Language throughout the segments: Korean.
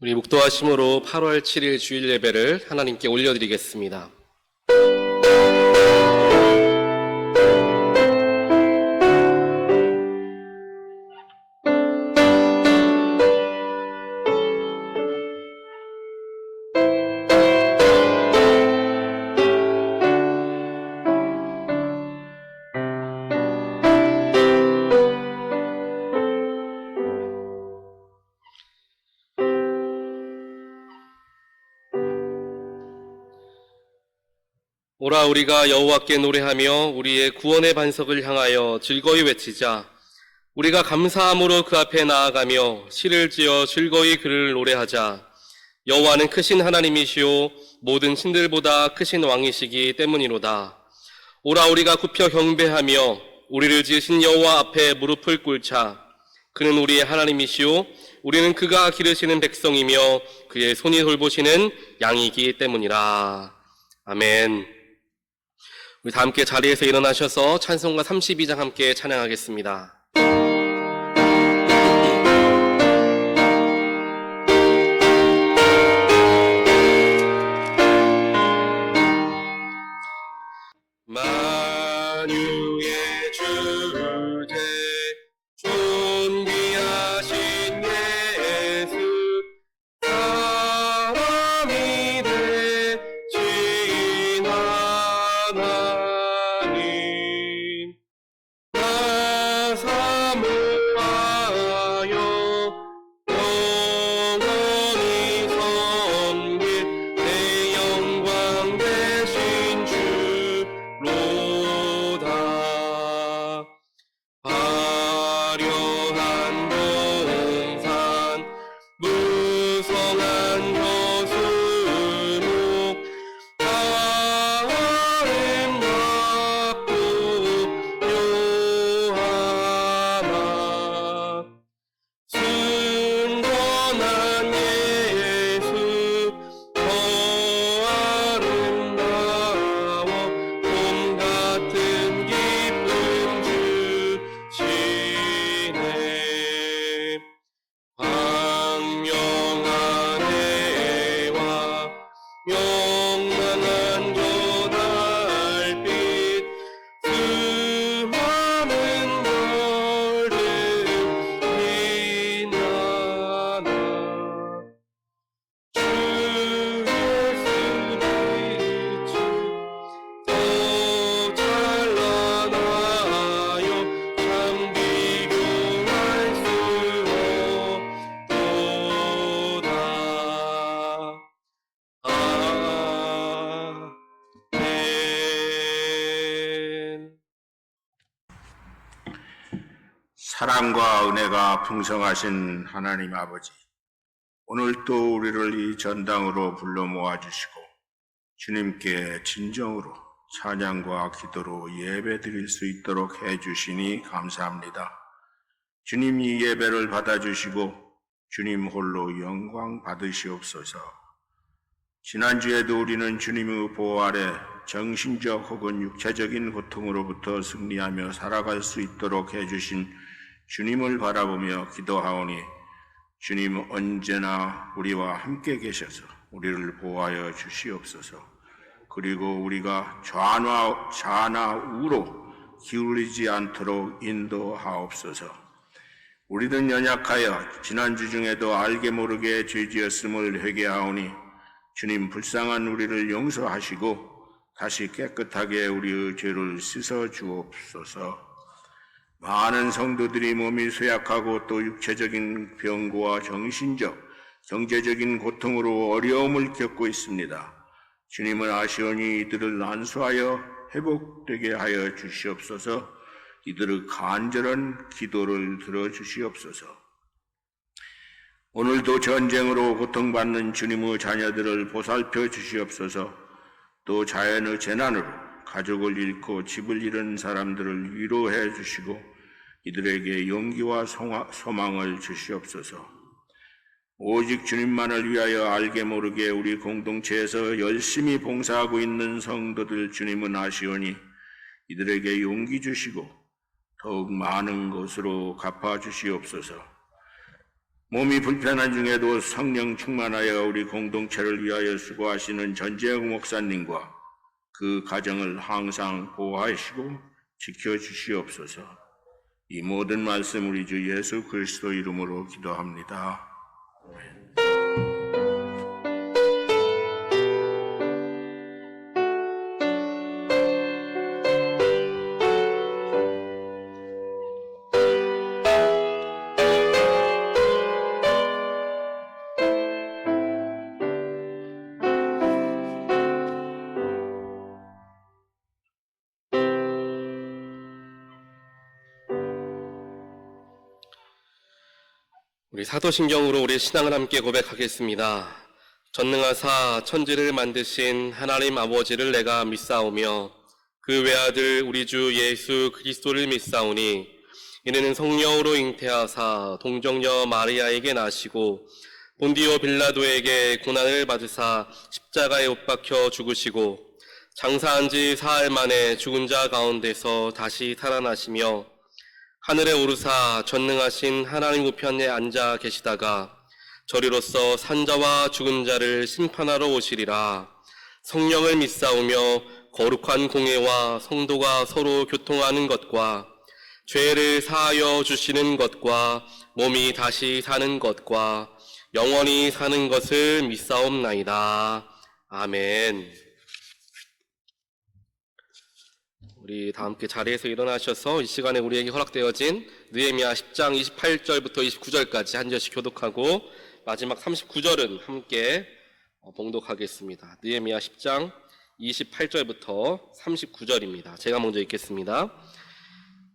우리 묵도하심으로 8월 7일 주일 예배를 하나님께 올려드리겠습니다. 오라 우리가 여호와께 노래하며 우리의 구원의 반석을 향하여 즐거이 외치자. 우리가 감사함으로 그 앞에 나아가며 시를 지어 즐거이 그를 노래하자. 여호와는 크신 하나님이시오 모든 신들보다 크신 왕이시기 때문이로다. 오라 우리가 굽혀 경배하며 우리를 지으신 여호와 앞에 무릎을 꿇자. 그는 우리의 하나님이시오 우리는 그가 기르시는 백성이며 그의 손이 돌보시는 양이기 때문이라. 아멘. 우리 다 함께 자리에서 일어나셔서 찬송가 32장 함께 찬양하겠습니다. 만유의 주제 존귀하신 예수 사람이 되신 하나님 나 사모하여 영원히 섬길 내 영광 되신 주로다. 화려한 동산 무성한 저수목 아름답고 묘하나 순전한 예수 더 아름다워 봄 같은 기쁨 주시네. 광명한 해와 명랑한 저 달빛 수많은 별들 빛나나 주 예수 빛이 더 찬란하여 참 비교할 수 없도다. 아멘. 사랑과 은혜가 풍성하신 하나님 아버지, 오늘 또 우리를 이 전당으로 불러 모아주시고 주님께 진정으로 찬양과 기도로 예배 드릴 수 있도록 해주시니 감사합니다. 주님 이 예배를 받아주시고 주님 홀로 영광 받으시옵소서. 지난주에도 우리는 주님의 보호 아래 정신적 혹은 육체적인 고통으로부터 승리하며 살아갈 수 있도록 해주신 주님을 바라보며 기도하오니 주님 언제나 우리와 함께 계셔서 우리를 보호하여 주시옵소서. 그리고 우리가 좌나 우로 기울이지 않도록 인도하옵소서. 우리는 연약하여 지난주 중에도 알게 모르게 죄지었음을 회개하오니 주님 불쌍한 우리를 용서하시고 다시 깨끗하게 우리의 죄를 씻어 주옵소서. 많은 성도들이 몸이 쇠약하고 또 육체적인 병고와 정신적, 경제적인 고통으로 어려움을 겪고 있습니다. 주님은 아시오니 이들을 안수하여 회복되게 하여 주시옵소서. 이들의 간절한 기도를 들어주시옵소서. 오늘도 전쟁으로 고통받는 주님의 자녀들을 보살펴 주시옵소서. 또 자연의 재난으로 가족을 잃고 집을 잃은 사람들을 위로해 주시고 이들에게 용기와 소망을 주시옵소서. 오직 주님만을 위하여 알게 모르게 우리 공동체에서 열심히 봉사하고 있는 성도들 주님은 아시오니 이들에게 용기 주시고 더욱 많은 것으로 갚아 주시옵소서. 몸이 불편한 중에도 성령 충만하여 우리 공동체를 위하여 수고하시는 전재영 목사님과 그 가정을 항상 보호하시고 지켜주시옵소서. 이 모든 말씀 우리 주 예수 그리스도 이름으로 기도합니다. 우리 사도신경으로 우리 신앙을 함께 고백하겠습니다. 전능하사 천지를 만드신 하나님 아버지를 내가 믿사오며 그 외아들 우리 주 예수 그리스도를 믿사오니 이는 성령으로 잉태하사 동정녀 마리아에게 나시고 본디오 빌라도에게 고난을 받으사 십자가에 못 박혀 죽으시고 장사한 지 사흘 만에 죽은 자 가운데서 다시 살아나시며 하늘에 오르사 전능하신 하나님 우편에 앉아 계시다가 저리로서 산자와 죽은 자를 심판하러 오시리라. 성령을 믿사오며 거룩한 공회와 성도가 서로 교통하는 것과 죄를 사하여 주시는 것과 몸이 다시 사는 것과 영원히 사는 것을 믿사옵나이다. 아멘. 우리 다 함께 자리에서 일어나셔서 이 시간에 우리에게 허락되어진 느헤미야 10장 28절부터 29절까지 한 절씩 교독하고 마지막 39절은 함께 봉독하겠습니다. 느헤미야 10장 28절부터 39절입니다. 제가 먼저 읽겠습니다.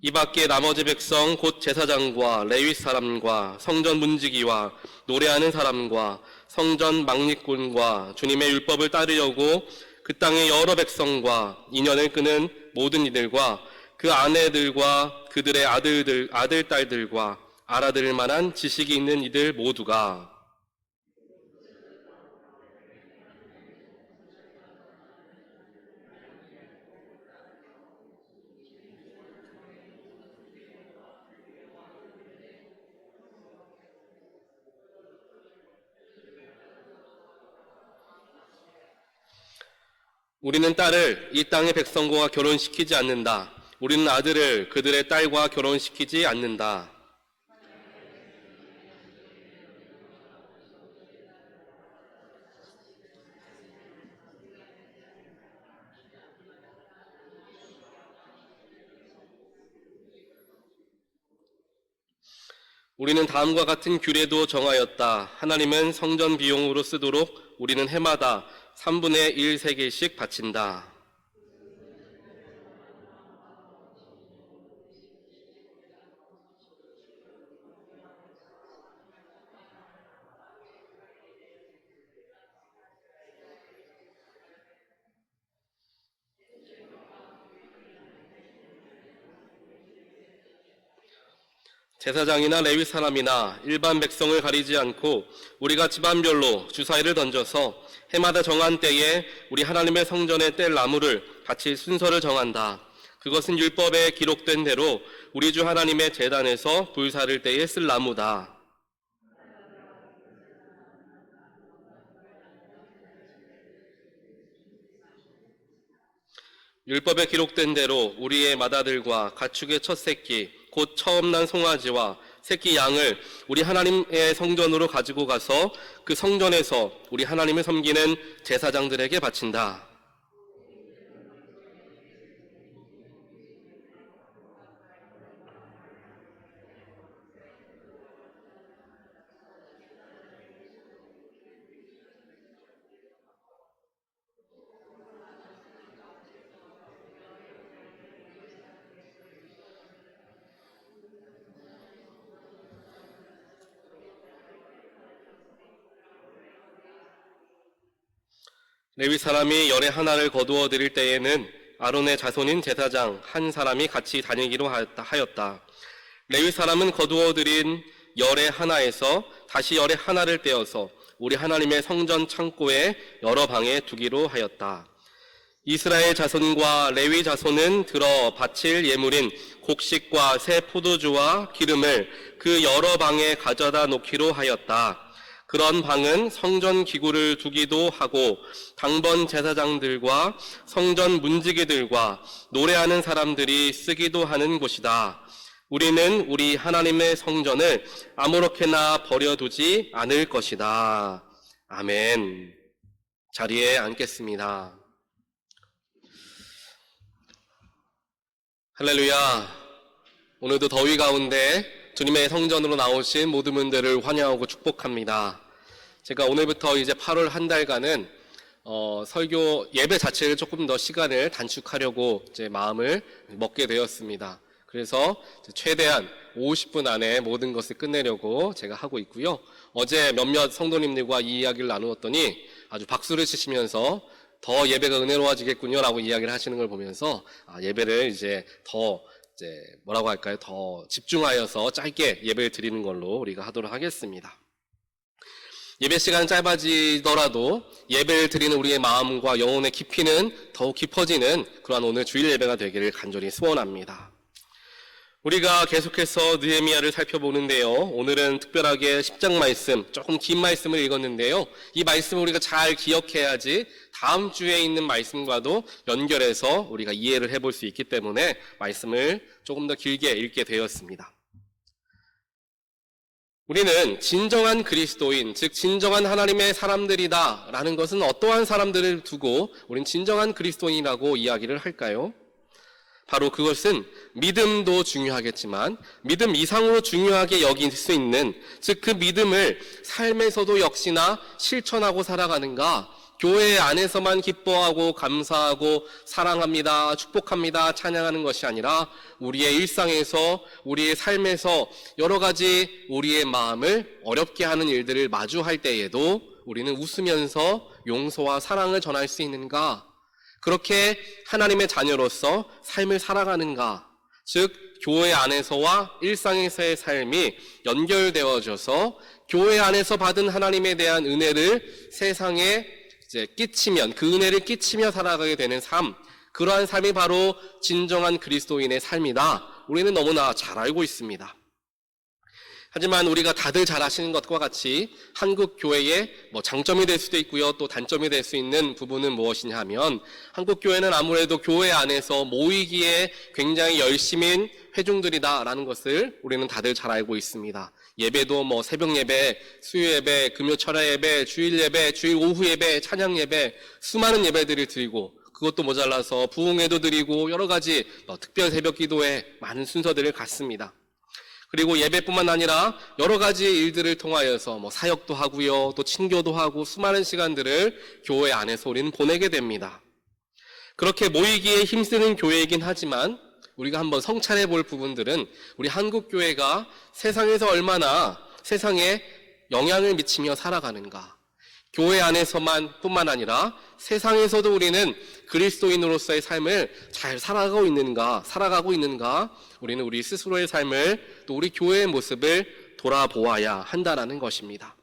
이 밖에 나머지 백성 곧 제사장과 레위 사람과 성전 문지기와 노래하는 사람과 성전 망리꾼과 주님의 율법을 따르려고 그 땅의 여러 백성과 인연을 끄는 모든 이들과 그 아내들과 그들의 아들, 딸들과 알아들을 만한 지식이 있는 이들 모두가 우리는 딸을 이 땅의 백성과 결혼시키지 않는다. 우리는 아들을 그들의 딸과 결혼시키지 않는다. 우리는 다음과 같은 규례도 정하였다. 하나님은 성전 비용으로 쓰도록 우리는 해마다 3분의 1 세겔씩 바친다. 제사장이나 레위 사람이나 일반 백성을 가리지 않고 우리가 집안별로 주사위를 던져서 해마다 정한 때에 우리 하나님의 성전에 뗄 나무를 바칠 순서를 정한다. 그것은 율법에 기록된 대로 우리 주 하나님의 제단에서 불사를 때에 쓸 나무다. 율법에 기록된 대로 우리의 맏아들과 가축의 첫 새끼 곧 처음 난 송아지와 새끼 양을 우리 하나님의 성전으로 가지고 가서 그 성전에서 우리 하나님을 섬기는 제사장들에게 바친다. 레위 사람이 열의 하나를 거두어 드릴 때에는 아론의 자손인 제사장 한 사람이 같이 다니기로 하였다. 레위 사람은 거두어 드린 열의 하나에서 다시 열의 하나를 떼어서 우리 하나님의 성전 창고의 여러 방에 두기로 하였다. 이스라엘 자손과 레위 자손은 들어 바칠 예물인 곡식과 새 포도주와 기름을 그 여러 방에 가져다 놓기로 하였다. 그런 방은 성전 기구를 두기도 하고 당번 제사장들과 성전 문지기들과 노래하는 사람들이 쓰기도 하는 곳이다. 우리는 우리 하나님의 성전을 아무렇게나 버려두지 않을 것이다. 아멘. 자리에 앉겠습니다. 할렐루야. 오늘도 더위 가운데 주님의 성전으로 나오신 모든 분들을 환영하고 축복합니다. 제가 오늘부터 이제 8월 한 달간은 설교 예배 자체를 조금 더 시간을 단축하려고 이제 마음을 먹게 되었습니다. 그래서 최대한 50분 안에 모든 것을 끝내려고 제가 하고 있고요. 어제 몇몇 성도님들과 이 이야기를 나누었더니 아주 박수를 치시면서 더 예배가 은혜로워지겠군요 라고 이야기를 하시는 걸 보면서 예배를 이제 더 뭐라고 할까요? 더 집중하여서 짧게 예배를 드리는 걸로 우리가 하도록 하겠습니다. 예배 시간 짧아지더라도 예배를 드리는 우리의 마음과 영혼의 깊이는 더욱 깊어지는 그러한 오늘 주일 예배가 되기를 간절히 소원합니다. 우리가 계속해서 느헤미야를 살펴보는데요. 오늘은 특별하게 10장 말씀, 조금 긴 말씀을 읽었는데요. 이 말씀을 우리가 잘 기억해야지 다음 주에 있는 말씀과도 연결해서 우리가 이해를 해볼 수 있기 때문에 말씀을 조금 더 길게 읽게 되었습니다. 우리는 진정한 그리스도인, 즉 진정한 하나님의 사람들이다 라는 것은 어떠한 사람들을 두고 우린 진정한 그리스도인이라고 이야기를 할까요? 바로 그것은 믿음도 중요하겠지만 믿음 이상으로 중요하게 여길 수 있는, 즉 그 믿음을 삶에서도 역시나 실천하고 살아가는가, 교회 안에서만 기뻐하고 감사하고 사랑합니다, 축복합니다, 찬양하는 것이 아니라 우리의 일상에서, 우리의 삶에서 여러 가지 우리의 마음을 어렵게 하는 일들을 마주할 때에도 우리는 웃으면서 용서와 사랑을 전할 수 있는가, 그렇게 하나님의 자녀로서 삶을 살아가는가, 즉 교회 안에서와 일상에서의 삶이 연결되어져서 교회 안에서 받은 하나님에 대한 은혜를 세상에 끼치면, 그 은혜를 끼치며 살아가게 되는 삶, 그러한 삶이 바로 진정한 그리스도인의 삶이다. 우리는 너무나 잘 알고 있습니다. 하지만 우리가 다들 잘 아시는 것과 같이 한국 교회의 장점이 될 수도 있고요, 또 단점이 될 수 있는 부분은 무엇이냐 하면, 한국 교회는 아무래도 교회 안에서 모이기에 굉장히 열심인 회중들이다라는 것을 우리는 다들 잘 알고 있습니다. 예배도 새벽 예배, 수요 예배, 금요 철야 예배, 주일 예배, 주일 오후 예배, 찬양 예배, 수많은 예배들을 드리고, 그것도 모자라서 부흥회도 드리고 여러 가지 특별 새벽 기도회 많은 순서들을 갖습니다. 그리고 예배뿐만 아니라 여러 가지 일들을 통하여서 사역도 하고요, 또 친교도 하고 수많은 시간들을 교회 안에서 우리는 보내게 됩니다. 그렇게 모이기에 힘쓰는 교회이긴 하지만 우리가 한번 성찰해 볼 부분들은, 우리 한국 교회가 세상에서 얼마나 세상에 영향을 미치며 살아가는가, 교회 안에서만 뿐만 아니라 세상에서도 우리는 그리스도인으로서의 삶을 잘 살아가고 있는가, 우리는 우리 스스로의 삶을, 또 우리 교회의 모습을 돌아보아야 한다라는 것입니다.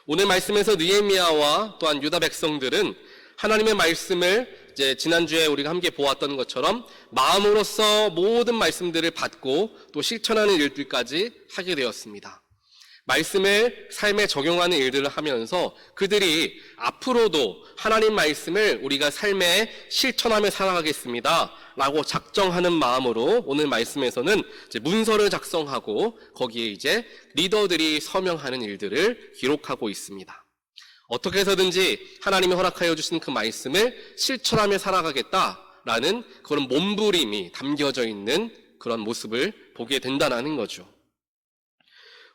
오늘 말씀에서 느헤미야와 또한 유다 백성들은 하나님의 말씀을 지난주에 우리가 함께 보았던 것처럼 마음으로써 모든 말씀들을 받고 또 실천하는 일들까지 하게 되었습니다. 말씀을 삶에 적용하는 일들을 하면서 그들이 앞으로도 하나님 말씀을 우리가 삶에 실천하며 살아가겠습니다 라고 작정하는 마음으로 오늘 말씀에서는 문서를 작성하고 거기에 리더들이 서명하는 일들을 기록하고 있습니다. 어떻게 해서든지 하나님이 허락하여 주신 그 말씀을 실천하며 살아가겠다라는 그런 몸부림이 담겨져 있는 그런 모습을 보게 된다는 거죠.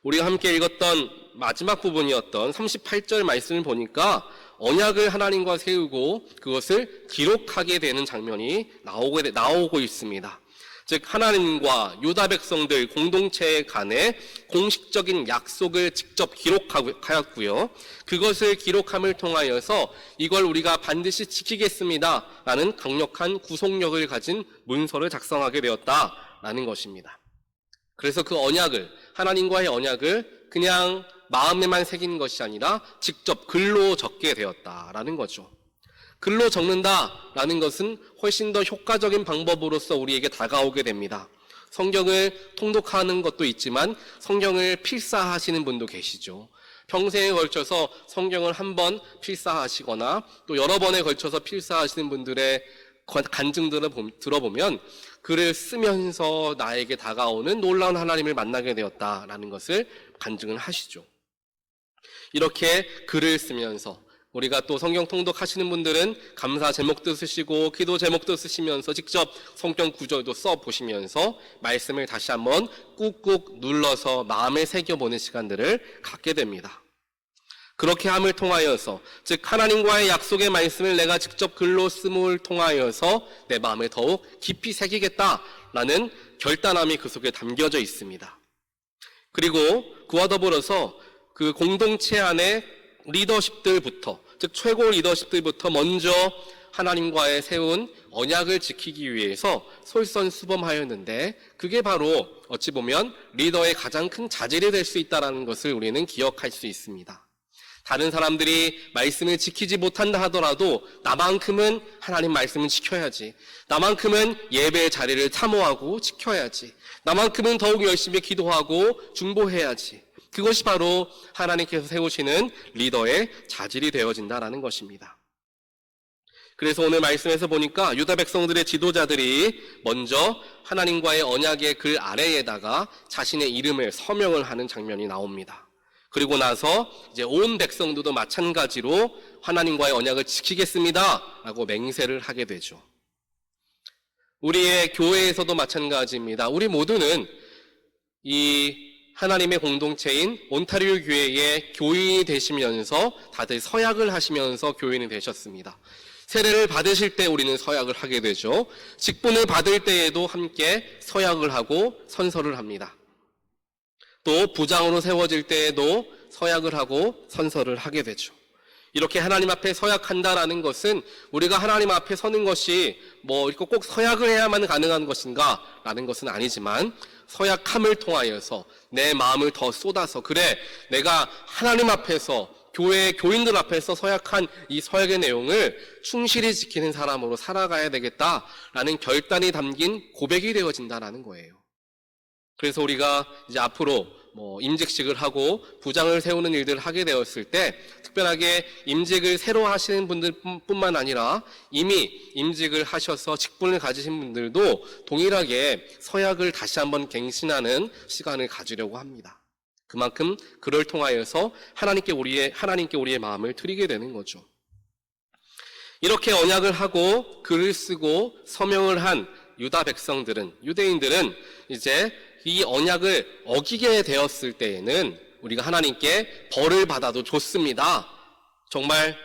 우리가 함께 읽었던 마지막 부분이었던 38절 말씀을 보니까 언약을 하나님과 세우고 그것을 기록하게 되는 장면이 나오고 있습니다. 즉 하나님과 유다 백성들 공동체 간의 공식적인 약속을 직접 기록하였고요. 그것을 기록함을 통하여서 이걸 우리가 반드시 지키겠습니다 라는 강력한 구속력을 가진 문서를 작성하게 되었다라는 것입니다. 그래서 그 언약을, 하나님과의 언약을 그냥 마음에만 새기는 것이 아니라 직접 글로 적게 되었다라는 거죠. 글로 적는다라는 것은 훨씬 더 효과적인 방법으로서 우리에게 다가오게 됩니다. 성경을 통독하는 것도 있지만 성경을 필사하시는 분도 계시죠. 평생에 걸쳐서 성경을 한 번 필사하시거나 또 여러 번에 걸쳐서 필사하시는 분들의 간증들을 들어보면 글을 쓰면서 나에게 다가오는 놀라운 하나님을 만나게 되었다라는 것을 간증을 하시죠. 이렇게 글을 쓰면서 우리가 또 성경 통독하시는 분들은 감사 제목도 쓰시고 기도 제목도 쓰시면서 직접 성경 구절도 써보시면서 말씀을 다시 한번 꾹꾹 눌러서 마음에 새겨보는 시간들을 갖게 됩니다. 그렇게 함을 통하여서, 즉 하나님과의 약속의 말씀을 내가 직접 글로 쓰므를 통하여서 내 마음에 더욱 깊이 새기겠다라는 결단함이 그 속에 담겨져 있습니다. 그리고 그와 더불어서 그 공동체 안에 리더십들부터, 즉 최고 리더십들부터 먼저 하나님과의 세운 언약을 지키기 위해서 솔선수범하였는데, 그게 바로 어찌 보면 리더의 가장 큰 자질이 될 수 있다는 것을 우리는 기억할 수 있습니다. 다른 사람들이 말씀을 지키지 못한다 하더라도 나만큼은 하나님 말씀을 지켜야지, 나만큼은 예배의 자리를 사모하고 지켜야지, 나만큼은 더욱 열심히 기도하고 중보해야지, 그것이 바로 하나님께서 세우시는 리더의 자질이 되어진다라는 것입니다. 그래서 오늘 말씀에서 보니까 유다 백성들의 지도자들이 먼저 하나님과의 언약의 글 아래에다가 자신의 이름을 서명을 하는 장면이 나옵니다. 그리고 나서 이제 온 백성들도 마찬가지로 하나님과의 언약을 지키겠습니다 라고 맹세를 하게 되죠. 우리의 교회에서도 마찬가지입니다. 우리 모두는 이 하나님의 공동체인 온타리오 교회의 교인이 되시면서 다들 서약을 하시면서 교인이 되셨습니다. 세례를 받으실 때 우리는 서약을 하게 되죠. 직분을 받을 때에도 함께 서약을 하고 선서를 합니다. 또 부장으로 세워질 때에도 서약을 하고 선서를 하게 되죠. 이렇게 하나님 앞에 서약한다라는 것은 우리가 하나님 앞에 서는 것이 이렇게 꼭 서약을 해야만 가능한 것인가 라는 것은 아니지만, 서약함을 통하여서 내 마음을 더 쏟아서, 그래 내가 하나님 앞에서 교회 교인들 앞에서 서약한 이 서약의 내용을 충실히 지키는 사람으로 살아가야 되겠다라는 결단이 담긴 고백이 되어진다라는 거예요. 그래서 우리가 이제 앞으로 임직식을 하고 부장을 세우는 일들을 하게 되었을 때, 특별하게 임직을 새로 하시는 분들뿐만 아니라 이미 임직을 하셔서 직분을 가지신 분들도 동일하게 서약을 다시 한번 갱신하는 시간을 가지려고 합니다. 그만큼 그를 통하여서 하나님께 우리의 마음을 드리게 되는 거죠. 이렇게 언약을 하고 글을 쓰고 서명을 한 유대인들은 이제 이 언약을 어기게 되었을 때에는 우리가 하나님께 벌을 받아도 좋습니다. 정말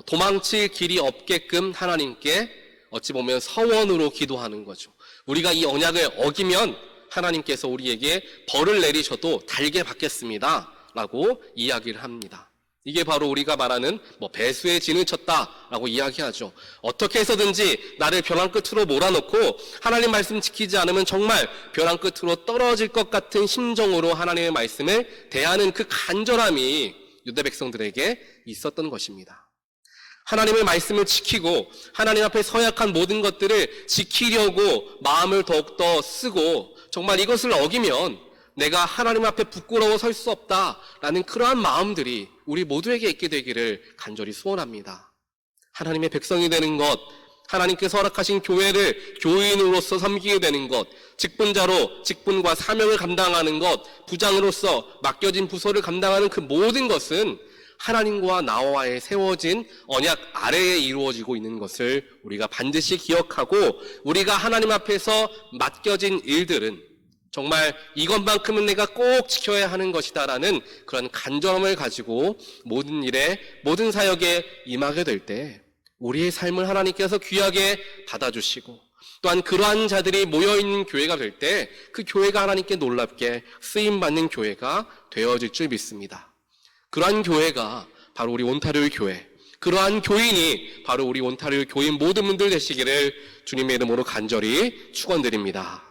도망칠 길이 없게끔 하나님께 어찌 보면 서원으로 기도하는 거죠. 우리가 이 언약을 어기면 하나님께서 우리에게 벌을 내리셔도 달게 받겠습니다 라고 이야기를 합니다. 이게 바로 우리가 말하는 배수의 진을 쳤다라고 이야기하죠. 어떻게 해서든지 나를 벼랑 끝으로 몰아넣고 하나님 말씀 지키지 않으면 정말 벼랑 끝으로 떨어질 것 같은 심정으로 하나님의 말씀을 대하는 그 간절함이 유대 백성들에게 있었던 것입니다. 하나님의 말씀을 지키고 하나님 앞에 서약한 모든 것들을 지키려고 마음을 더욱더 쓰고, 정말 이것을 어기면 내가 하나님 앞에 부끄러워 설 수 없다라는 그러한 마음들이 우리 모두에게 있게 되기를 간절히 소원합니다. 하나님의 백성이 되는 것, 하나님께서 허락하신 교회를 교인으로서 섬기게 되는 것, 직분자로 직분과 사명을 감당하는 것, 부장으로서 맡겨진 부서를 감당하는 그 모든 것은 하나님과 나와의 세워진 언약 아래에 이루어지고 있는 것을 우리가 반드시 기억하고, 우리가 하나님 앞에서 맡겨진 일들은 정말 이것만큼은 내가 꼭 지켜야 하는 것이다라는 그런 간절함을 가지고 모든 일에, 모든 사역에 임하게 될 때 우리의 삶을 하나님께서 귀하게 받아주시고, 또한 그러한 자들이 모여있는 교회가 될 때 그 교회가 하나님께 놀랍게 쓰임받는 교회가 되어질 줄 믿습니다. 그러한 교회가 바로 우리 온타리오 교회, 그러한 교인이 바로 우리 온타리오 교인 모든 분들 되시기를 주님의 이름으로 간절히 축원드립니다.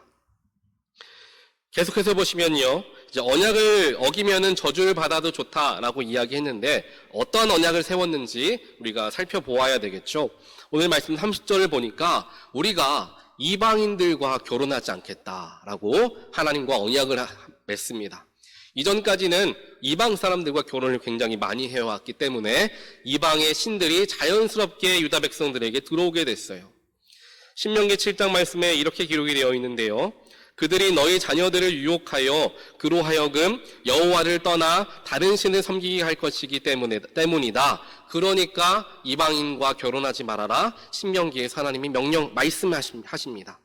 계속해서 보시면요, 이제 언약을 어기면은 저주를 받아도 좋다라고 이야기했는데 어떠한 언약을 세웠는지 우리가 살펴보아야 되겠죠. 오늘 말씀 30절을 보니까 우리가 이방인들과 결혼하지 않겠다라고 하나님과 언약을 맺습니다. 이전까지는 이방 사람들과 결혼을 굉장히 많이 해왔기 때문에 이방의 신들이 자연스럽게 유다 백성들에게 들어오게 됐어요. 신명기 7장 말씀에 이렇게 기록이 되어 있는데요. 그들이 너희 자녀들을 유혹하여 그로 하여금 여호와를 떠나 다른 신을 섬기게 할 것이기 때문이다. 그러니까 이방인과 결혼하지 말아라. 신명기에서 하나님이 말씀하십니다.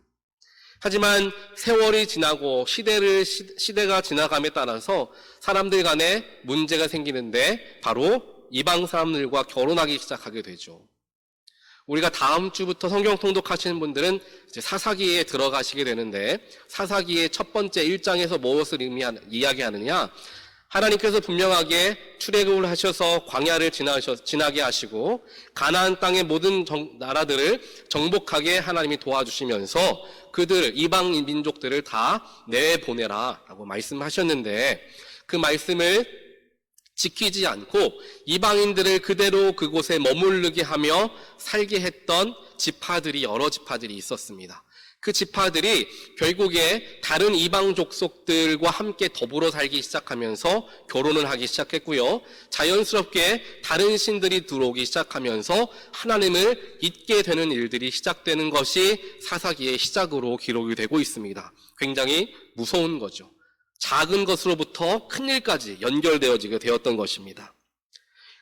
하지만 세월이 지나고 시대가 지나감에 따라서 사람들 간에 문제가 생기는데 바로 이방 사람들과 결혼하기 시작하게 되죠. 우리가 다음 주부터 성경 통독하시는 분들은 이제 사사기에 들어가시게 되는데, 사사기의 첫 번째 1장에서 무엇을 이야기하느냐? 하나님께서 분명하게 출애굽을 하셔서 광야를 지나게 하시고 가나안 땅의 모든 나라들을 정복하게 하나님이 도와주시면서 그들 이방 민족들을 다 내보내라라고 말씀하셨는데, 그 말씀을 지키지 않고 이방인들을 그대로 그곳에 머무르게 하며 살게 했던 지파들이 여러 지파들이 있었습니다. 그 지파들이 결국에 다른 이방 족속들과 함께 더불어 살기 시작하면서 결혼을 하기 시작했고요. 자연스럽게 다른 신들이 들어오기 시작하면서 하나님을 잊게 되는 일들이 시작되는 것이 사사기의 시작으로 기록이 되고 있습니다. 굉장히 무서운 거죠. 작은 것으로부터 큰 일까지 연결되어지게 되었던 것입니다.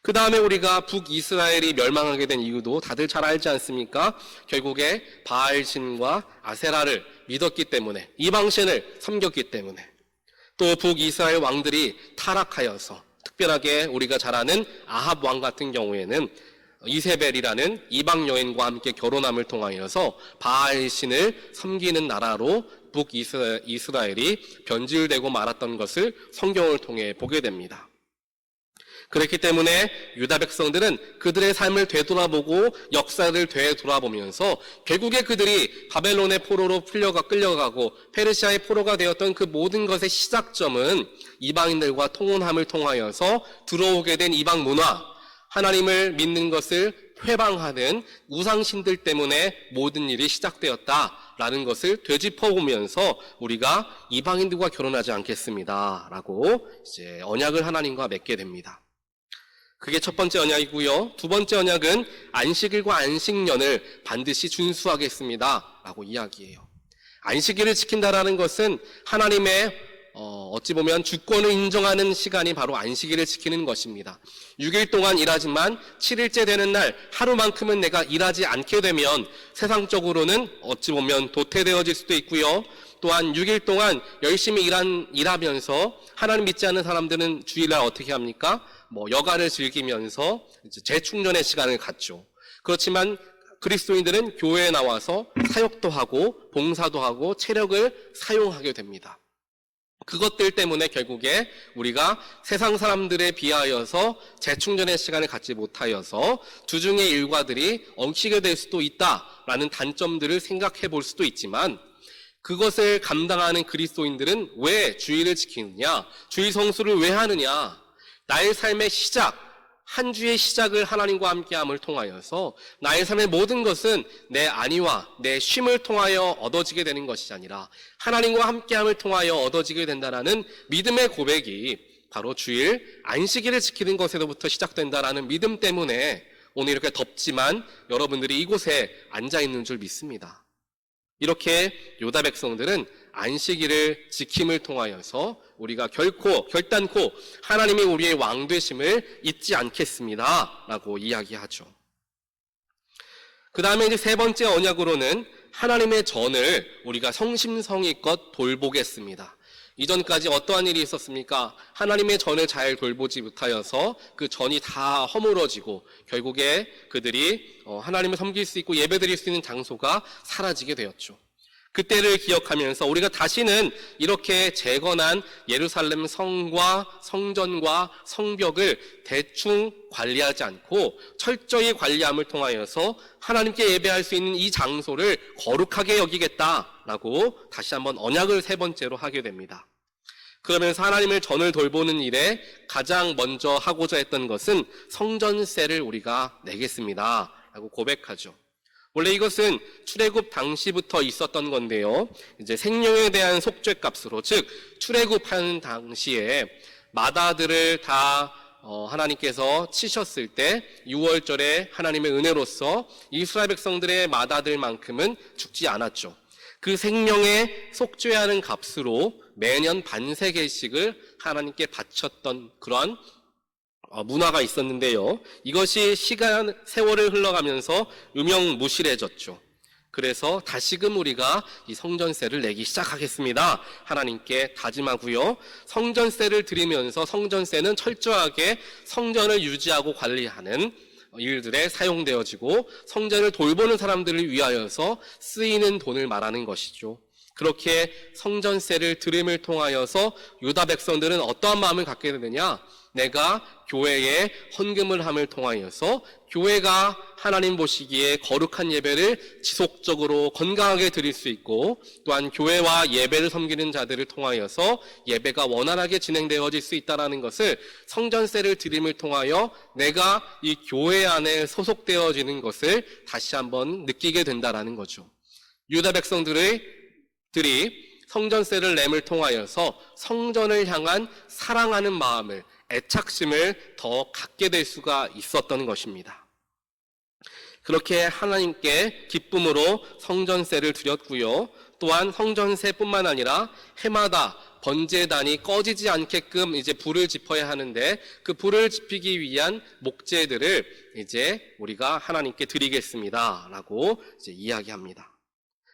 그 다음에 우리가 북이스라엘이 멸망하게 된 이유도 다들 잘 알지 않습니까? 결국에 바알신과 아세라를 믿었기 때문에, 이방신을 섬겼기 때문에, 또 북이스라엘 왕들이 타락하여서, 특별하게 우리가 잘 아는 아합 왕 같은 경우에는 이세벨이라는 이방 여인과 함께 결혼함을 통하여서 바알신을 섬기는 나라로 북이스라엘이 변질되고 말았던 것을 성경을 통해 보게 됩니다. 그렇기 때문에 유다 백성들은 그들의 삶을 되돌아보고 역사를 되돌아보면서 결국에 그들이 바벨론의 포로로 끌려가고 페르시아의 포로가 되었던 그 모든 것의 시작점은 이방인들과 통혼함을 통하여서 들어오게 된 이방 문화, 하나님을 믿는 것을 회방하는 우상신들 때문에 모든 일이 시작되었다라는 것을 되짚어보면서 우리가 이방인들과 결혼하지 않겠습니다라고 이제 언약을 하나님과 맺게 됩니다. 그게 첫 번째 언약이고요. 두 번째 언약은 안식일과 안식년을 반드시 준수하겠습니다라고 이야기해요. 안식일을 지킨다라는 것은 하나님의 어찌 보면 주권을 인정하는 시간이 바로 안식일을 지키는 것입니다. 6일 동안 일하지만 7일째 되는 날 하루만큼은 내가 일하지 않게 되면 세상적으로는 어찌 보면 도태되어질 수도 있고요. 또한 6일 동안 열심히 일하면서 하나님 믿지 않는 사람들은 주일날 어떻게 합니까? 여가를 즐기면서 재충전의 시간을 갖죠. 그렇지만 그리스도인들은 교회에 나와서 사역도 하고 봉사도 하고 체력을 사용하게 됩니다. 그것들 때문에 결국에 우리가 세상 사람들에 비하여서 재충전의 시간을 갖지 못하여서 주중의 일과들이 엉키게 될 수도 있다라는 단점들을 생각해 볼 수도 있지만, 그것을 감당하는 그리스도인들은 왜 주일을 지키느냐, 주일 성수를 왜 하느냐, 나의 삶의 시작, 한 주의 시작을 하나님과 함께함을 통하여서 나의 삶의 모든 것은 내 안위와 내 쉼을 통하여 얻어지게 되는 것이 아니라 하나님과 함께함을 통하여 얻어지게 된다라는 믿음의 고백이 바로 주일 안식일을 지키는 것에서부터 시작된다라는 믿음 때문에 오늘 이렇게 덥지만 여러분들이 이곳에 앉아 있는 줄 믿습니다. 이렇게 유다 백성들은 안식일을 지킴을 통하여서 우리가 결단코 하나님이 우리의 왕 되심을 잊지 않겠습니다 라고 이야기하죠. 그 다음에 이제 세 번째 언약으로는 하나님의 전을 우리가 성심성의껏 돌보겠습니다. 이전까지 어떠한 일이 있었습니까? 하나님의 전을 잘 돌보지 못하여서 그 전이 다 허물어지고 결국에 그들이 하나님을 섬길 수 있고 예배드릴 수 있는 장소가 사라지게 되었죠. 그때를 기억하면서 우리가 다시는 이렇게 재건한 예루살렘 성과 성전과 성벽을 대충 관리하지 않고 철저히 관리함을 통하여서 하나님께 예배할 수 있는 이 장소를 거룩하게 여기겠다라고 다시 한번 언약을 세 번째로 하게 됩니다. 그러면서 하나님의 전을 돌보는 일에 가장 먼저 하고자 했던 것은 성전세를 우리가 내겠습니다 라고 고백하죠. 원래 이것은 출애굽 당시부터 있었던 건데요. 이제 생명에 대한 속죄값으로, 즉 출애굽하는 당시에 마다들을 다 하나님께서 치셨을 때 6월절에 하나님의 은혜로서 이스라엘 백성들의 마다들만큼은 죽지 않았죠. 그 생명에 속죄하는 값으로 매년 반세개씩을 하나님께 바쳤던 그러한 문화가 있었는데요. 이것이 세월을 흘러가면서 유명무실해졌죠. 그래서 다시금 우리가 이 성전세를 내기 시작하겠습니다. 하나님께 다짐하고요. 성전세를 드리면서 성전세는 철저하게 성전을 유지하고 관리하는 일들에 사용되어지고 성전을 돌보는 사람들을 위하여서 쓰이는 돈을 말하는 것이죠. 그렇게 성전세를 드림을 통하여서 유다 백성들은 어떠한 마음을 갖게 되느냐? 내가 교회에 헌금을 함을 통하여서 교회가 하나님 보시기에 거룩한 예배를 지속적으로 건강하게 드릴 수 있고, 또한 교회와 예배를 섬기는 자들을 통하여서 예배가 원활하게 진행되어질 수 있다는 것을 성전세를 드림을 통하여 내가 이 교회 안에 소속되어지는 것을 다시 한번 느끼게 된다는 거죠. 유다 백성들이 성전세를 냄을 통하여서 성전을 향한 사랑하는 마음을, 애착심을 더 갖게 될 수가 있었던 것입니다. 그렇게 하나님께 기쁨으로 성전세를 드렸고요. 또한 성전세뿐만 아니라 해마다 번제단이 꺼지지 않게끔 이제 불을 지펴야 하는데, 그 불을 지피기 위한 목재들을 이제 우리가 하나님께 드리겠습니다라고 이제 이야기합니다.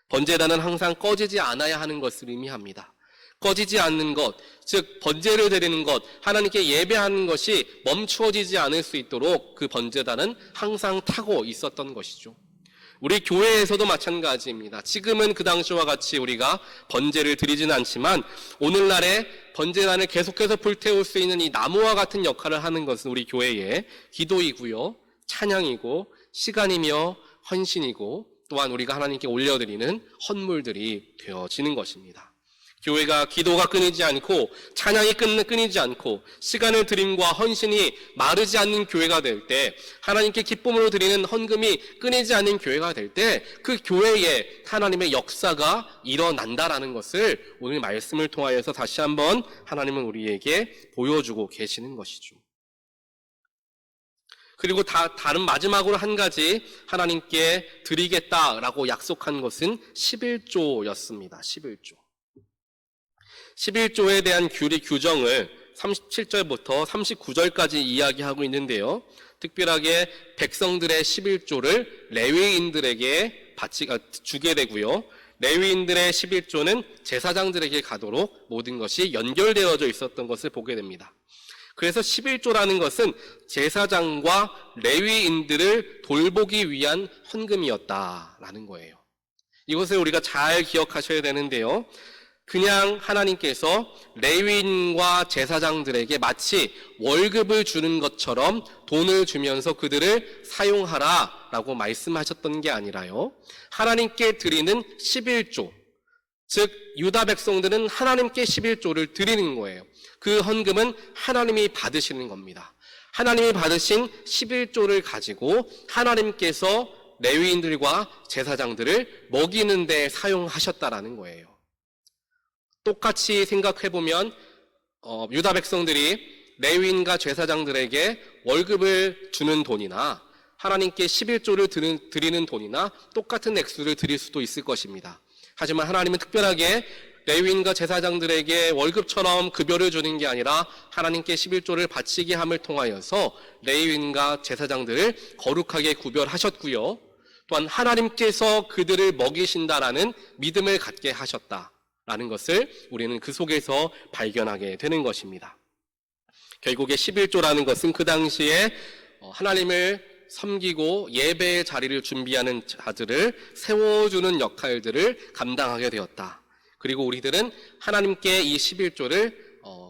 번제단은 항상 꺼지지 않아야 하는 것을 의미합니다. 꺼지지 않는 것, 즉 번제를 드리는 것, 하나님께 예배하는 것이 멈추어지지 않을 수 있도록 그 번제단은 항상 타고 있었던 것이죠. 우리 교회에서도 마찬가지입니다. 지금은 그 당시와 같이 우리가 번제를 드리지는 않지만 오늘날에 번제단을 계속해서 불태울 수 있는 이 나무와 같은 역할을 하는 것은 우리 교회의 기도이고요, 찬양이고 시간이며 헌신이고, 또한 우리가 하나님께 올려드리는 헌물들이 되어지는 것입니다. 교회가 기도가 끊이지 않고 찬양이 끊이지 않고 시간을 드림과 헌신이 마르지 않는 교회가 될 때, 하나님께 기쁨으로 드리는 헌금이 끊이지 않는 교회가 될 때 그 교회에 하나님의 역사가 일어난다라는 것을 오늘 말씀을 통하여서 다시 한번 하나님은 우리에게 보여주고 계시는 것이죠. 그리고 다른 마지막으로 한 가지 하나님께 드리겠다라고 약속한 것은 11조였습니다. 11조에 대한 규정을 37절부터 39절까지 이야기하고 있는데요. 특별하게 백성들의 11조를 레위인들에게 주게 되고요. 레위인들의 11조는 제사장들에게 가도록 모든 것이 연결되어져 있었던 것을 보게 됩니다. 그래서 11조라는 것은 제사장과 레위인들을 돌보기 위한 헌금이었다라는 거예요. 이것을 우리가 잘 기억하셔야 되는데요. 그냥 하나님께서 레위인과 제사장들에게 마치 월급을 주는 것처럼 돈을 주면서 그들을 사용하라라고 말씀하셨던 게 아니라요, 하나님께 드리는 11조, 즉 유다 백성들은 하나님께 11조를 드리는 거예요. 그 헌금은 하나님이 받으시는 겁니다. 하나님이 받으신 11조를 가지고 하나님께서 레위인들과 제사장들을 먹이는 데 사용하셨다라는 거예요. 똑같이 생각해보면 유다 백성들이 레위인과 제사장들에게 월급을 주는 돈이나 하나님께 11조를 드리는 돈이나 똑같은 액수를 드릴 수도 있을 것입니다. 하지만 하나님은 특별하게 레위인과 제사장들에게 월급처럼 급여를 주는 게 아니라 하나님께 11조를 바치게 함을 통하여서 레위인과 제사장들을 거룩하게 구별하셨고요. 또한 하나님께서 그들을 먹이신다라는 믿음을 갖게 하셨다라는 것을 우리는 그 속에서 발견하게 되는 것입니다. 결국에 11조라는 것은 그 당시에 하나님을 섬기고 예배의 자리를 준비하는 자들을 세워주는 역할들을 감당하게 되었다. 그리고 우리들은 하나님께 이 11조를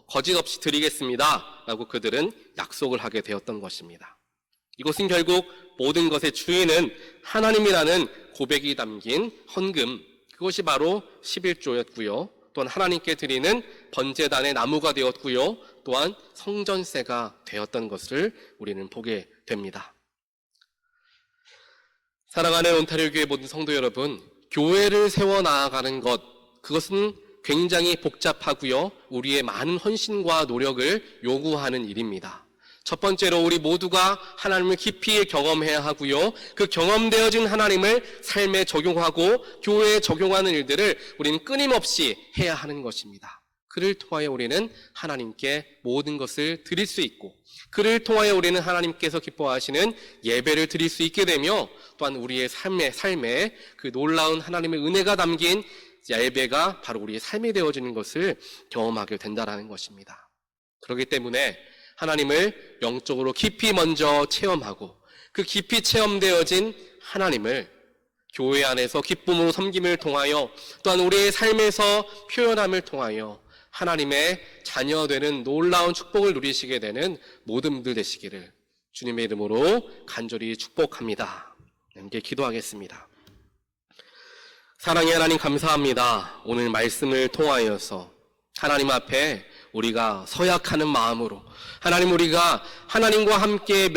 거짓없이 드리겠습니다 라고 그들은 약속을 하게 되었던 것입니다. 이것은 결국 모든 것의 주인은 하나님이라는 고백이 담긴 헌금, 그것이 바로 11조였고요. 또한 하나님께 드리는 번제단의 나무가 되었고요. 또한 성전세가 되었던 것을 우리는 보게 됩니다. 사랑하는 온타리오 교회 모든 성도 여러분, 교회를 세워 나아가는 것, 그것은 굉장히 복잡하고요, 우리의 많은 헌신과 노력을 요구하는 일입니다. 첫 번째로 우리 모두가 하나님을 깊이 경험해야 하고요, 그 경험되어진 하나님을 삶에 적용하고 교회에 적용하는 일들을 우리는 끊임없이 해야 하는 것입니다. 그를 통하여 우리는 하나님께 모든 것을 드릴 수 있고, 그를 통하여 우리는 하나님께서 기뻐하시는 예배를 드릴 수 있게 되며, 또한 우리의 삶에 그 놀라운 하나님의 은혜가 담긴 예배가 바로 우리의 삶이 되어지는 것을 경험하게 된다는 것입니다. 그렇기 때문에 하나님을 영적으로 깊이 먼저 체험하고, 그 깊이 체험되어진 하나님을 교회 안에서 기쁨으로 섬김을 통하여, 또한 우리의 삶에서 표현함을 통하여 하나님의 자녀되는 놀라운 축복을 누리시게 되는 모든 분들 되시기를 주님의 이름으로 간절히 축복합니다. 함께 기도하겠습니다. 사랑의 하나님, 감사합니다. 오늘 말씀을 통하여서 하나님 앞에 우리가 서약하는 마음으로, 하나님, 우리가 하나님과 함께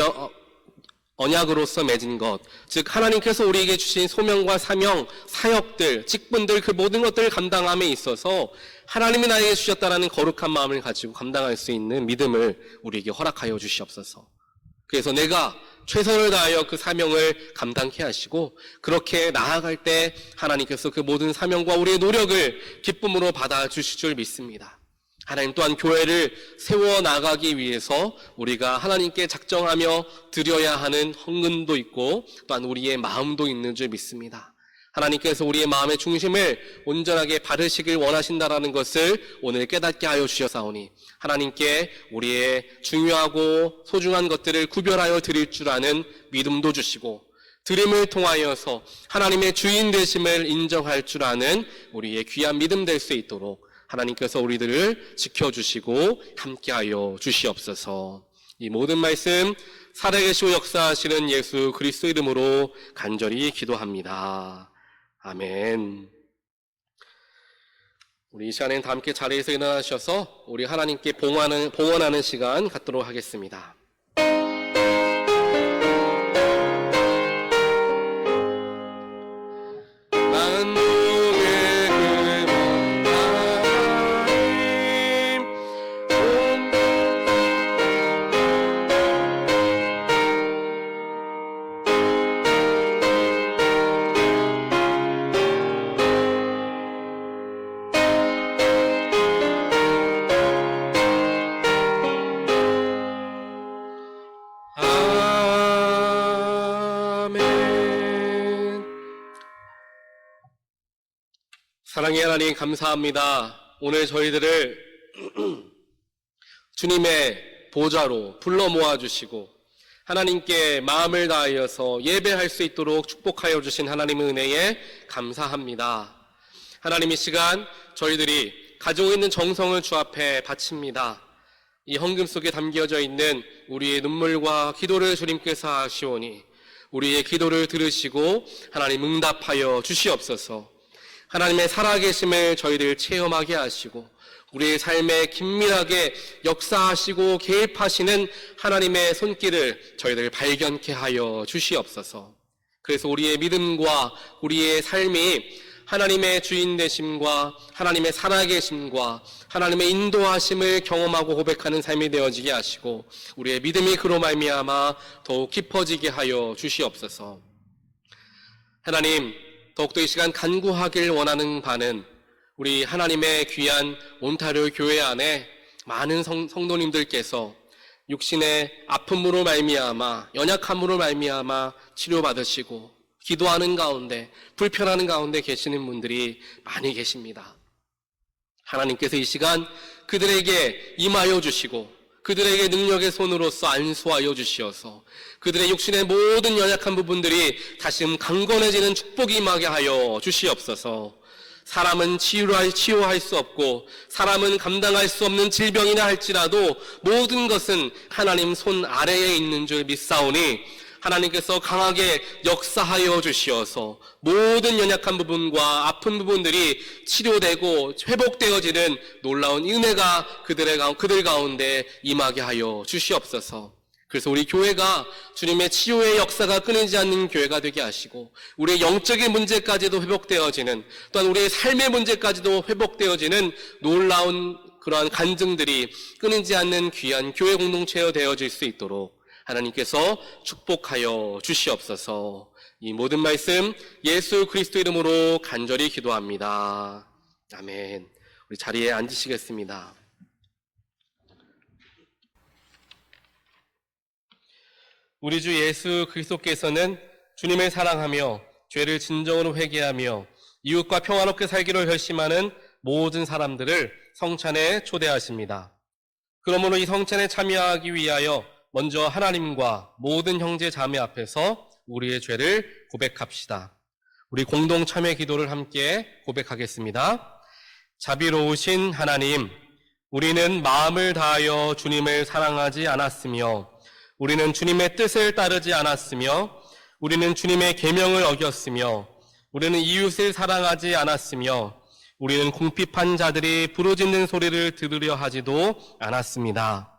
언약으로서 맺은 것, 즉 하나님께서 우리에게 주신 소명과 사명, 사역들, 직분들, 그 모든 것들을 감당함에 있어서 하나님이 나에게 주셨다라는 거룩한 마음을 가지고 감당할 수 있는 믿음을 우리에게 허락하여 주시옵소서. 그래서 내가 최선을 다하여 그 사명을 감당케 하시고, 그렇게 나아갈 때 하나님께서 그 모든 사명과 우리의 노력을 기쁨으로 받아주실 줄 믿습니다. 하나님, 또한 교회를 세워나가기 위해서 우리가 하나님께 작정하며 드려야 하는 헌금도 있고, 또한 우리의 마음도 있는 줄 믿습니다. 하나님께서 우리의 마음의 중심을 온전하게 바르시길 원하신다라는 것을 오늘 깨닫게 하여 주셔사오니, 하나님께 우리의 중요하고 소중한 것들을 구별하여 드릴 줄 아는 믿음도 주시고, 드림을 통하여서 하나님의 주인 되심을 인정할 줄 아는 우리의 귀한 믿음 될 수 있도록 하나님께서 우리들을 지켜주시고 함께하여 주시옵소서. 이 모든 말씀 살아계시고 역사하시는 예수 그리스도 이름으로 간절히 기도합니다. 아멘. 우리 이 시간에는 다 함께 자리에서 일어나셔서 우리 하나님께 봉헌하는 시간 갖도록 하겠습니다. 사랑의 하나님, 감사합니다. 오늘 저희들을 주님의 보좌로 불러 모아주시고 하나님께 마음을 다하여서 예배할 수 있도록 축복하여 주신 하나님의 은혜에 감사합니다. 하나님, 이 시간 저희들이 가지고 있는 정성을 주 앞에 바칩니다. 이 헌금 속에 담겨져 있는 우리의 눈물과 기도를 주님께서 아시오니 우리의 기도를 들으시고 하나님 응답하여 주시옵소서. 하나님의 살아계심을 저희들 체험하게 하시고 우리의 삶에 긴밀하게 역사하시고 개입하시는 하나님의 손길을 저희들 발견케 하여 주시옵소서. 그래서 우리의 믿음과 우리의 삶이 하나님의 주인 되심과 하나님의 살아계심과 하나님의 인도하심을 경험하고 고백하는 삶이 되어지게 하시고 우리의 믿음이 그로 말미암아 더욱 깊어지게 하여 주시옵소서. 하나님, 더욱더 이 시간 간구하길 원하는 바는 우리 하나님의 귀한 온타리오 교회 안에 많은 성도님들께서 육신의 아픔으로 말미암아 연약함으로 말미암아 치료받으시고 기도하는 가운데 불편하는 가운데 계시는 분들이 많이 계십니다. 하나님께서 이 시간 그들에게 임하여 주시고 그들에게 능력의 손으로서 안수하여 주시어서 그들의 육신의 모든 연약한 부분들이 다시금 강건해지는 축복이 임하게 하여 주시옵소서. 사람은 치유할 수 없고 사람은 감당할 수 없는 질병이나 할지라도 모든 것은 하나님 손 아래에 있는 줄 믿사오니 하나님께서 강하게 역사하여 주시어서 모든 연약한 부분과 아픈 부분들이 치료되고 회복되어지는 놀라운 은혜가 그들 가운데 임하게 하여 주시옵소서. 그래서 우리 교회가 주님의 치유의 역사가 끊이지 않는 교회가 되게 하시고 우리의 영적인 문제까지도 회복되어지는, 또한 우리의 삶의 문제까지도 회복되어지는 놀라운 그러한 간증들이 끊이지 않는 귀한 교회 공동체가 되어질 수 있도록 하나님께서 축복하여 주시옵소서. 이 모든 말씀 예수 그리스도 이름으로 간절히 기도합니다. 아멘. 우리 자리에 앉으시겠습니다. 우리 주 예수 그리스도께서는 주님을 사랑하며 죄를 진정으로 회개하며 이웃과 평화롭게 살기로 결심하는 모든 사람들을 성찬에 초대하십니다. 그러므로 이 성찬에 참여하기 위하여 먼저 하나님과 모든 형제 자매 앞에서 우리의 죄를 고백합시다. 우리 공동 참회 기도를 함께 고백하겠습니다. 자비로우신 하나님, 우리는 마음을 다하여 주님을 사랑하지 않았으며 우리는 주님의 뜻을 따르지 않았으며 우리는 주님의 계명을 어겼으며 우리는 이웃을 사랑하지 않았으며 우리는 궁핍한 자들이 부르짖는 소리를 들으려 하지도 않았습니다.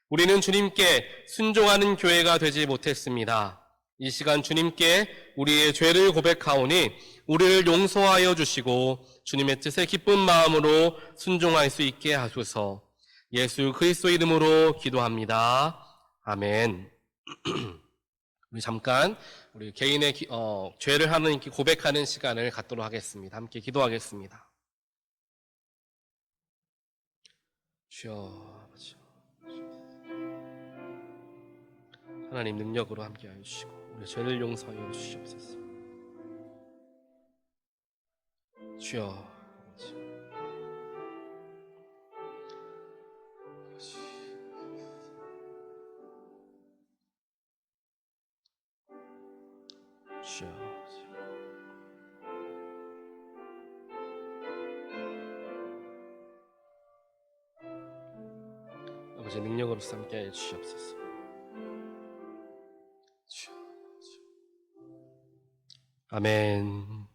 우리는 주님께 순종하는 교회가 되지 못했습니다. 이 시간 주님께 우리의 죄를 고백하오니 우리를 용서하여 주시고 주님의 뜻에 기쁜 마음으로 순종할 수 있게 하소서. 예수 그리스도 이름으로 기도합니다. 아멘. 우리 잠깐 우리 개인의 죄를 하나님께 고백하는 시간을 갖도록 하겠습니다. 함께 기도하겠습니다. 주여 아버지, 하나님 능력으로 함께하여 주시고 우리 죄를 용서하여 주시옵소서. 주여 아버지, 주여 아버지 능력으로 함께하여 주시옵소서. 주여 아멘.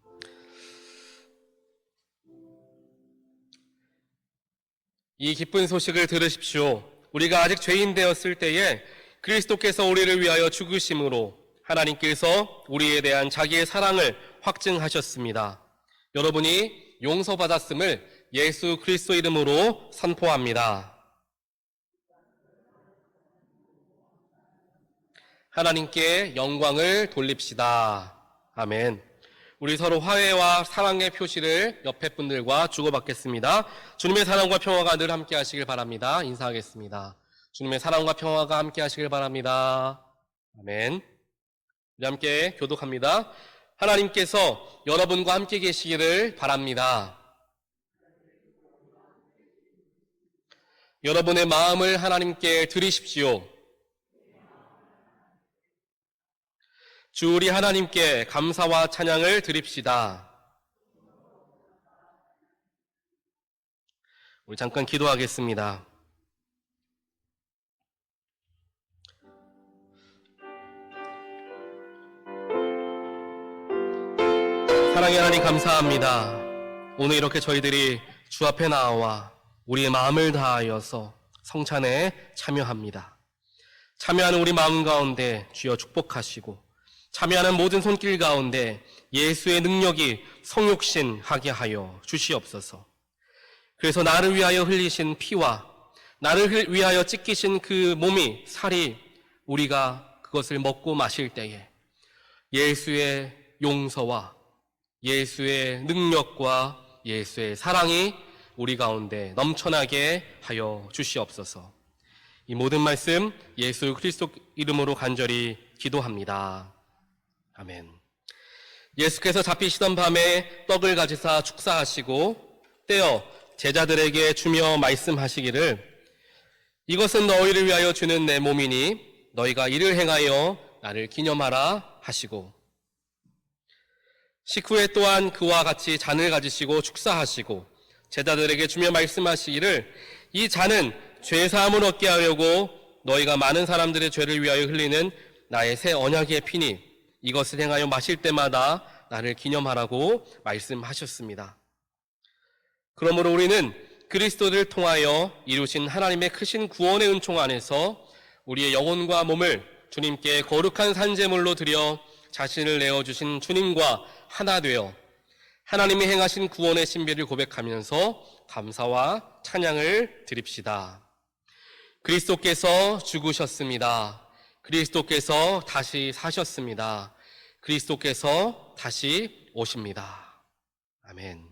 이 기쁜 소식을 들으십시오. 우리가 아직 죄인 되었을 때에 그리스도께서 우리를 위하여 죽으심으로 하나님께서 우리에 대한 자기의 사랑을 확증하셨습니다. 여러분이 용서받았음을 예수 그리스도 이름으로 선포합니다. 하나님께 영광을 돌립시다. 아멘. 우리 서로 화해와 사랑의 표시를 옆에 분들과 주고받겠습니다. 주님의 사랑과 평화가 늘 함께 하시길 바랍니다. 인사하겠습니다. 주님의 사랑과 평화가 함께 하시길 바랍니다. 아멘. 우리 함께 교독합니다. 하나님께서 여러분과 함께 계시기를 바랍니다. 여러분의 마음을 하나님께 드리십시오. 주 우리 하나님께 감사와 찬양을 드립시다. 우리 잠깐 기도하겠습니다. 사랑의 하나님 감사합니다. 오늘 이렇게 저희들이 주 앞에 나와 우리의 마음을 다하여서 성찬에 참여합니다. 참여하는 우리 마음 가운데 주여 축복하시고 참여하는 모든 손길 가운데 예수의 능력이 성육신하게 하여 주시옵소서. 그래서 나를 위하여 흘리신 피와 나를 위하여 찢기신 그 몸이 살이 우리가 그것을 먹고 마실 때에 예수의 용서와 예수의 능력과 예수의 사랑이 우리 가운데 넘쳐나게 하여 주시옵소서. 이 모든 말씀 예수 그리스도 이름으로 간절히 기도합니다. 아멘. 예수께서 잡히시던 밤에 떡을 가지사 축사하시고 떼어 제자들에게 주며 말씀하시기를 이것은 너희를 위하여 주는 내 몸이니 너희가 이를 행하여 나를 기념하라 하시고 식후에 또한 그와 같이 잔을 가지시고 축사하시고 제자들에게 주며 말씀하시기를 이 잔은 죄사함을 얻게 하려고 너희가 많은 사람들의 죄를 위하여 흘리는 나의 새 언약의 피니 이것을 행하여 마실 때마다 나를 기념하라고 말씀하셨습니다. 그러므로 우리는 그리스도를 통하여 이루신 하나님의 크신 구원의 은총 안에서 우리의 영혼과 몸을 주님께 거룩한 산제물로 드려 자신을 내어주신 주님과 하나 되어 하나님이 행하신 구원의 신비를 고백하면서 감사와 찬양을 드립시다. 그리스도께서 죽으셨습니다. 그리스도께서 다시 사셨습니다. 그리스도께서 다시 오십니다. 아멘.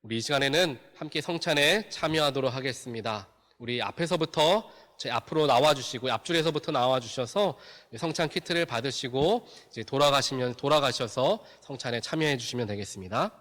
우리 이 시간에는 함께 성찬에 참여하도록 하겠습니다. 우리 앞에서부터 제 앞으로 나와주시고 앞줄에서부터 나와주셔서 성찬 키트를 받으시고 이제 돌아가셔서 성찬에 참여해 주시면 되겠습니다.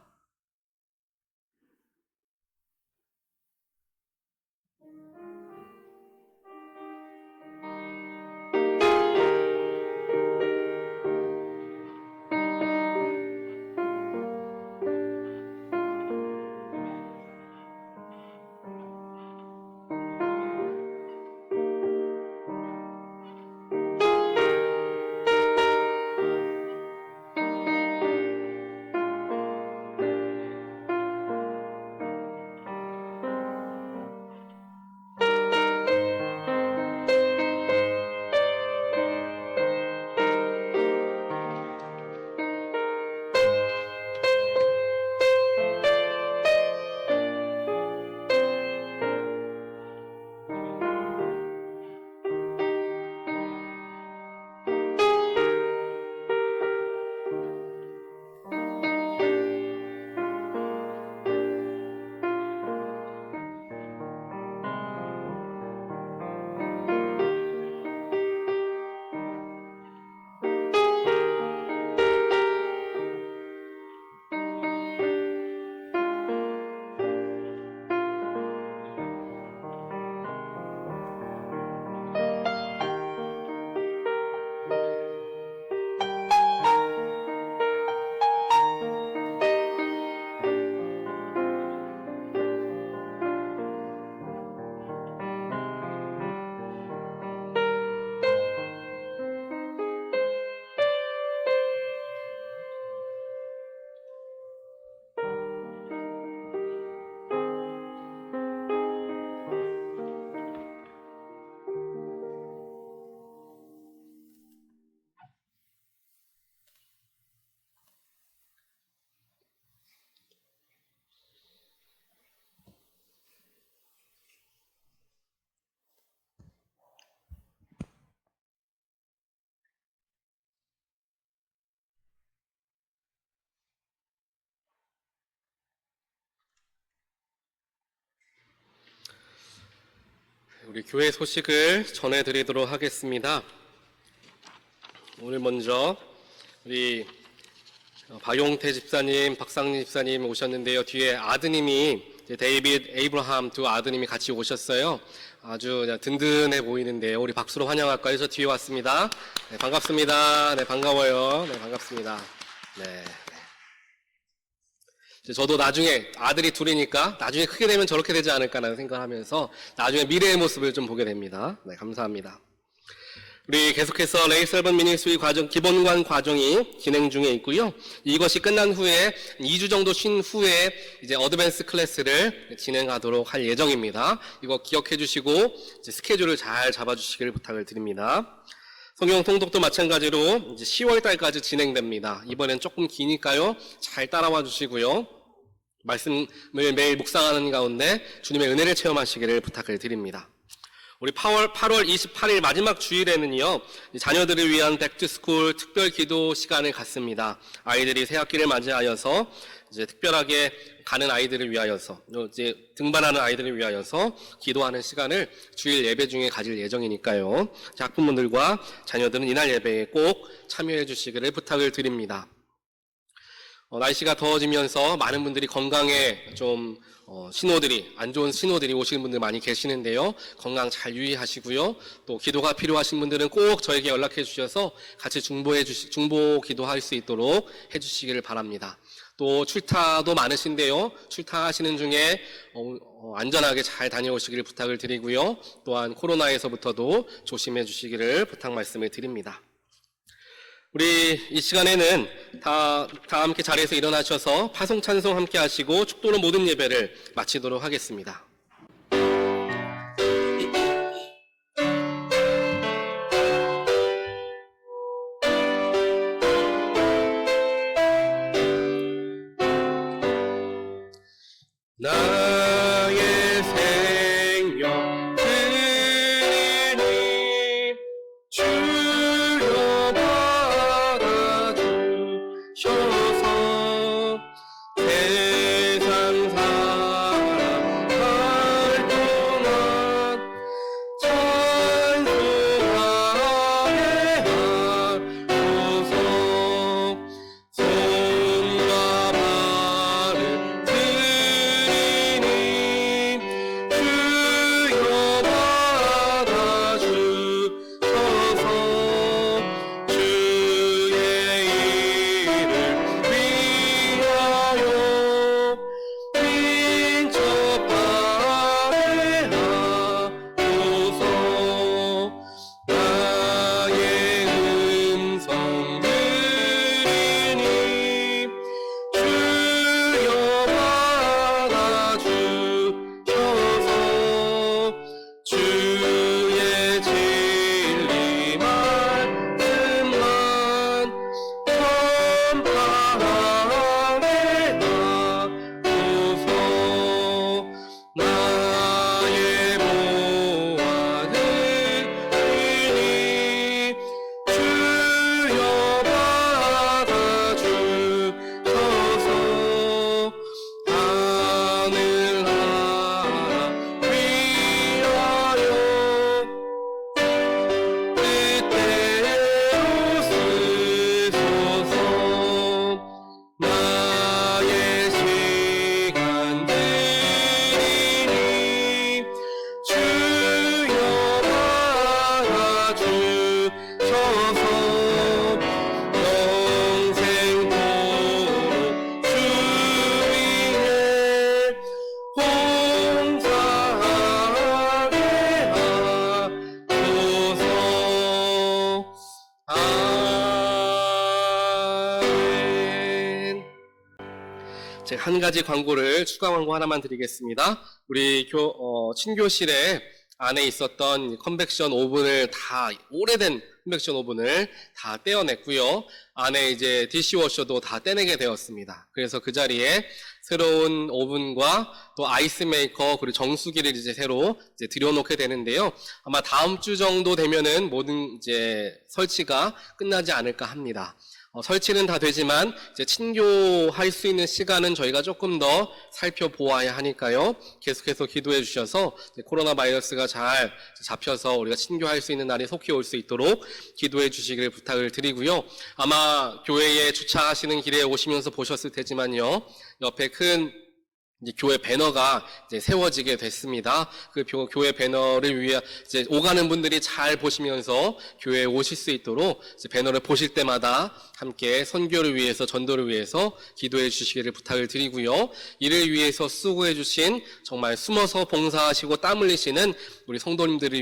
우리 교회 소식을 전해드리도록 하겠습니다. 오늘 먼저 우리 박용태 집사님, 박상리 집사님 오셨는데요. 뒤에 아드님이 데이빗, 에이브라함 두 아드님이 같이 오셨어요. 아주 든든해 보이는데요. 우리 박수로 환영할까요? 저 뒤에 왔습니다. 네, 반갑습니다. 네, 반가워요. 네, 반갑습니다. 네. 저도 나중에 아들이 둘이니까 나중에 크게 되면 저렇게 되지 않을까라는 생각을 하면서 나중에 미래의 모습을 좀 보게 됩니다. 네, 감사합니다. 우리 계속해서 레이셀번 미니스트리 과정, 기본관 과정이 진행 중에 있고요. 이것이 끝난 후에 2주 정도 쉰 후에 이제 어드밴스 클래스를 진행하도록 할 예정입니다. 이거 기억해 주시고 이제 스케줄을 잘 잡아주시길 부탁을 드립니다. 성경 통독도 마찬가지로 이제 10월 달까지 진행됩니다. 이번엔 조금 기니까요. 잘 따라와 주시고요. 말씀을 매일 묵상하는 가운데 주님의 은혜를 체험하시기를 부탁을 드립니다. 우리 8월 28일 마지막 주일에는요, 자녀들을 위한 백투스쿨 특별 기도 시간을 갖습니다. 아이들이 새 학기를 맞이하여서 이제 특별하게 가는 아이들을 위하여서, 이제 등반하는 아이들을 위하여서 기도하는 시간을 주일 예배 중에 가질 예정이니까요. 학부모들과 자녀들은 이날 예배에 꼭 참여해 주시기를 부탁을 드립니다. 날씨가 더워지면서 많은 분들이 건강에 좀 신호들이, 안 좋은 신호들이 오시는 분들 많이 계시는데요. 건강 잘 유의하시고요. 또 기도가 필요하신 분들은 꼭 저에게 연락해 주셔서 같이 중보 기도할 수 있도록 해 주시기를 바랍니다. 또 출타도 많으신데요. 출타하시는 중에 안전하게 잘 다녀오시기를 부탁을 드리고요. 또한 코로나에서부터도 조심해 주시기를 부탁 말씀을 드립니다. 우리 이 시간에는 다 함께 자리에서 일어나셔서 파송 찬송 함께 하시고 축도로 모든 예배를 마치도록 하겠습니다. 제가 한 가지 광고를, 추가 광고 하나만 드리겠습니다. 우리 친교실에 안에 있었던 컨벡션 오븐을 다, 오래된 컨벡션 오븐을 다 떼어냈고요. 안에 이제 디시워셔도 다 떼내게 되었습니다. 그래서 그 자리에 새로운 오븐과 또 아이스메이커 그리고 정수기를 이제 새로 이제 들여놓게 되는데요. 아마 다음 주 정도 되면은 모든 이제 설치가 끝나지 않을까 합니다. 설치는 다 되지만 이제 친교할 수 있는 시간은 저희가 조금 더 살펴보아야 하니까요. 계속해서 기도해 주셔서 코로나 바이러스가 잘 잡혀서 우리가 친교할 수 있는 날이 속히 올 수 있도록 기도해 주시길 부탁을 드리고요. 아마 교회에 주차하시는 길에 오시면서 보셨을 테지만요. 옆에 큰 이제 교회 배너가 이제 세워지게 됐습니다. 그 교회 배너를 위해 이제 오가는 분들이 잘 보시면서 교회에 오실 수 있도록 이제 배너를 보실 때마다 함께 선교를 위해서, 전도를 위해서 기도해 주시기를 부탁을 드리고요. 이를 위해서 수고해 주신, 정말 숨어서 봉사하시고 땀 흘리시는 우리 성도님들을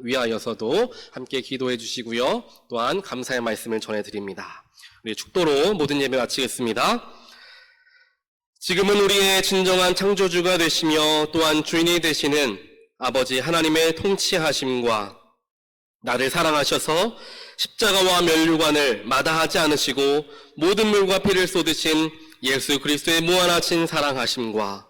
위하여서도 함께 기도해 주시고요. 또한 감사의 말씀을 전해드립니다. 우리 축도로 모든 예배 마치겠습니다. 지금은 우리의 진정한 창조주가 되시며 또한 주인이 되시는 아버지 하나님의 통치하심과 나를 사랑하셔서 십자가와 면류관을 마다하지 않으시고 모든 물과 피를 쏟으신 예수 그리스도의 무한하신 사랑하심과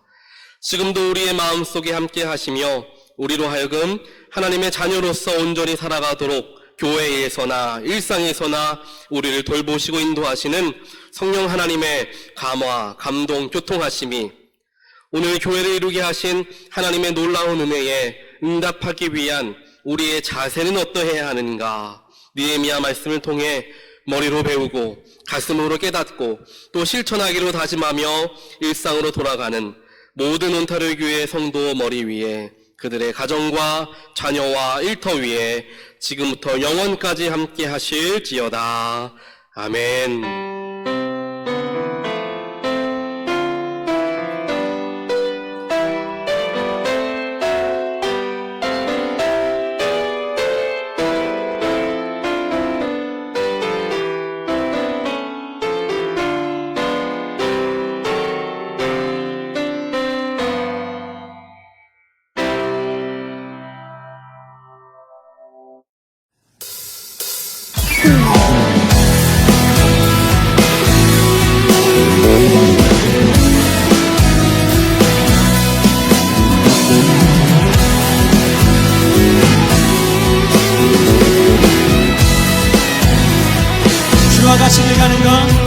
지금도 우리의 마음속에 함께 하시며 우리로 하여금 하나님의 자녀로서 온전히 살아가도록 교회에서나 일상에서나 우리를 돌보시고 인도하시는 성령 하나님의 감화, 감동, 교통하심이 오늘 교회를 이루게 하신 하나님의 놀라운 은혜에 응답하기 위한 우리의 자세는 어떠해야 하는가, 느헤미야 말씀을 통해 머리로 배우고 가슴으로 깨닫고 또 실천하기로 다짐하며 일상으로 돌아가는 모든 온타르 교회 성도 머리 위에, 그들의 가정과 자녀와 일터 위에 지금부터 영원까지 함께 하실지어다. 아멘. 주와 같이 길 가는 것